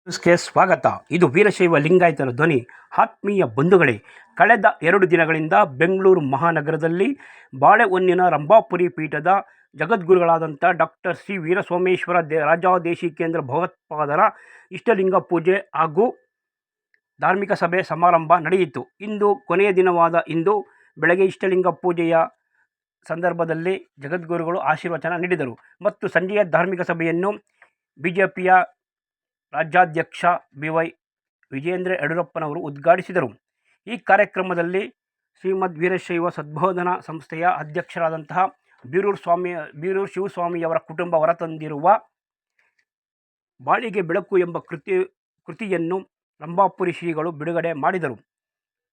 ನ್ಯೂಸ್ಗೆ ಸ್ವಾಗತ. ಇದು ವೀರಶೈವ ಲಿಂಗಾಯತರ ಧ್ವನಿ. ಆತ್ಮೀಯ ಬಂಧುಗಳೇ, ಕಳೆದ 2 ದಿನಗಳಿಂದ ಬೆಂಗಳೂರು ಮಹಾನಗರದಲ್ಲಿ ಬಾಳೆಹೊನ್ನಿನ ರಂಭಾಪುರಿ ಪೀಠದ ಜಗದ್ಗುರುಗಳಾದಂಥ ಡಾಕ್ಟರ್ ಶ್ರೀ ವೀರಸೋಮೇಶ್ವರ ರಾಜಾದೇಶಿಕೇಂದ್ರ ಭಗವತ್ಪಾದರ ಇಷ್ಟಲಿಂಗ ಪೂಜೆ ಹಾಗೂ ಧಾರ್ಮಿಕ ಸಭೆ ಸಮಾರಂಭ ನಡೆಯಿತು. ಇಂದು ಕೊನೆಯ ದಿನವಾದ ಇಂದು ಬೆಳಗ್ಗೆ ಇಷ್ಟಲಿಂಗ ಪೂಜೆಯ ಸಂದರ್ಭದಲ್ಲಿ ಜಗದ್ಗುರುಗಳು ಆಶೀರ್ವಚನ ನೀಡಿದರು ಮತ್ತು ಸಂಜೆಯ ಧಾರ್ಮಿಕ ಸಭೆಯನ್ನು ಬಿಜೆಪಿಯ ರಾಜ್ಯಾಧ್ಯಕ್ಷ ಬಿವೈ ವಿಜಯೇಂದ್ರ ಯಡಿಯೂರಪ್ಪನವರು ಉದ್ಘಾಟಿಸಿದರು. ಈ ಕಾರ್ಯಕ್ರಮದಲ್ಲಿ ಶ್ರೀಮದ್ ವೀರಶೈವ ಸದ್ಬೋಧನಾ ಸಂಸ್ಥೆಯ ಅಧ್ಯಕ್ಷರಾದಂತಹ ಬೀರೂರು ಶಿವಸ್ವಾಮಿಯವರ ಕುಟುಂಬ ಹೊರತಂದಿರುವ ಬಾಳಿಗೆ ಬೆಳಕು ಎಂಬ ಕೃತಿಯನ್ನು ರಂಭಾಪುರಿ ಶ್ರೀಗಳು ಬಿಡುಗಡೆ ಮಾಡಿದರು.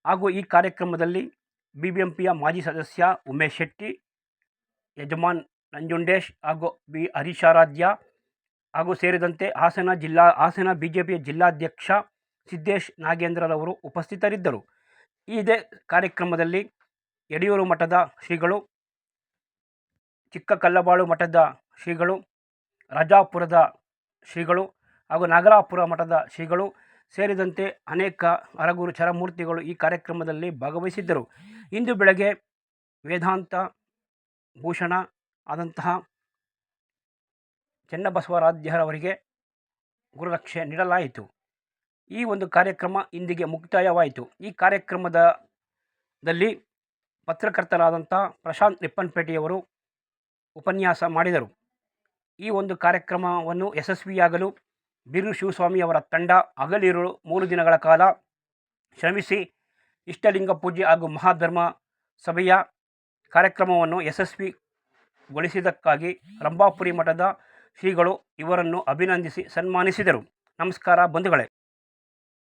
ಹಾಗೂ ಈ ಕಾರ್ಯಕ್ರಮದಲ್ಲಿ ಬಿಬಿಎಂಪಿಯ ಮಾಜಿ ಸದಸ್ಯ ಉಮೇಶ್ ಶೆಟ್ಟಿ, ಯಜಮಾನ್ ನಂಜುಂಡೇಶ್ ಹಾಗೂ ಬಿ ಹರೀಶಾರಾಧ್ಯ ಹಾಗೂ ಸೇರಿದಂತೆ ಹಾಸನ ಬಿಜೆಪಿಯ ಜಿಲ್ಲಾಧ್ಯಕ್ಷ ಸಿದ್ದೇಶ್ ನಾಗೇಂದ್ರರವರು ಉಪಸ್ಥಿತರಿದ್ದರು. ಇದೇ ಕಾರ್ಯಕ್ರಮದಲ್ಲಿ ಯಡಿಯೂರು ಮಠದ ಶ್ರೀಗಳು, ಚಿಕ್ಕಕಲ್ಲಬಾಳು ಮಠದ ಶ್ರೀಗಳು, ರಾಜಾಪುರದ ಶ್ರೀಗಳು ಹಾಗೂ ನಾಗಲಾಪುರ ಮಠದ ಶ್ರೀಗಳು ಸೇರಿದಂತೆ ಅನೇಕ ಹರಗುರು ಚರಮೂರ್ತಿಗಳು ಈ ಕಾರ್ಯಕ್ರಮದಲ್ಲಿ ಭಾಗವಹಿಸಿದ್ದರು. ಇಂದು ಬೆಳಗ್ಗೆ ವೇದಾಂತ ಭೂಷಣ ಆದಂತಹ ಚೆನ್ನಬಸವರಾಧ್ಯರವರಿಗೆ ಗುರುರಕ್ಷೆ ನೀಡಲಾಯಿತು. ಈ ಒಂದು ಕಾರ್ಯಕ್ರಮ ಇಂದಿಗೆ ಮುಕ್ತಾಯವಾಯಿತು. ಈ ಕಾರ್ಯಕ್ರಮದಲ್ಲಿ ಪತ್ರಕರ್ತರಾದಂಥ ಪ್ರಶಾಂತ್ ರಿಪ್ಪನ್ಪೇಟೆಯವರು ಉಪನ್ಯಾಸ ಮಾಡಿದರು. ಈ ಒಂದು ಕಾರ್ಯಕ್ರಮವನ್ನು ಯಶಸ್ವಿಯಾಗಲು ಬೀರೂರು ಶಿವಸ್ವಾಮಿಯವರ ತಂಡ ಹಗಲಿರುಳು 3 ದಿನಗಳ ಕಾಲ ಶ್ರಮಿಸಿ ಇಷ್ಟಲಿಂಗ ಪೂಜೆ ಹಾಗೂ ಮಹಾಧರ್ಮ ಸಭೆಯ ಕಾರ್ಯಕ್ರಮವನ್ನು ಯಶಸ್ವಿಗೊಳಿಸಿದ್ದಕ್ಕಾಗಿ ರಂಭಾಪುರಿ ಮಠದ ಶ್ರೀಗಳು ಇವರನ್ನು ಅಭಿನಂದಿಸಿ ಸನ್ಮಾನಿಸಿದರು. ನಮಸ್ಕಾರ ಬಂಧುಗಳೇ.